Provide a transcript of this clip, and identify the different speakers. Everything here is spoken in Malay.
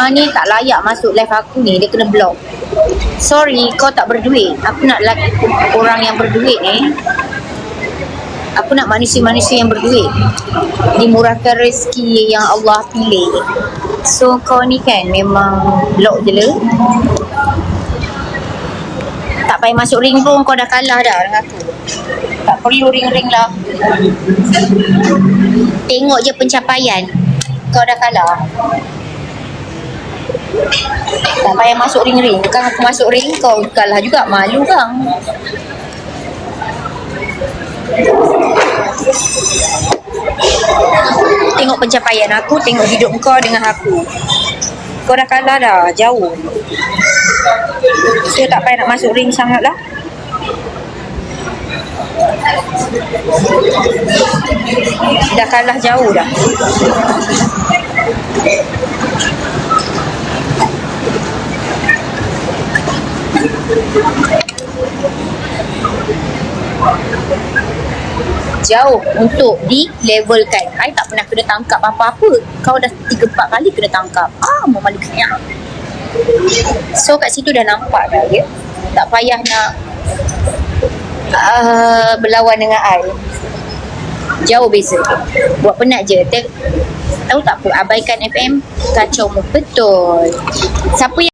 Speaker 1: ni tak layak masuk live aku ni, dia kena block. Sorry, kau tak berduit. Aku nak orang yang berduit ni. Aku nak manusia-manusia yang berduit, dimurahkan rezeki yang Allah pilih. So kau ni kan memang block je lah. Tak payah masuk ring pun, kau dah kalah dah dengan aku. Tak perlu ring-ring lah. Tengok je pencapaian, kau dah kalah. Tak payah masuk ring-ring. Kan aku masuk ring, kau kalah juga. Malu bang. Tengok pencapaian aku, tengok hidup kau dengan aku. Kau dah kalah dah, jauh. So tak payah nak masuk ring sangat lah. Dah kalah jauh dah. Jauh untuk di-levelkan. I tak pernah kena tangkap apa-apa. Kau dah 3-4 kali kena tangkap. Memalukan. So kat situ dah nampak dah ya. Tak payah nak berlawan dengan I. Jauh beza. Buat penat je. Tahu tak apa, abaikan FM, kacau betul. Siapa yang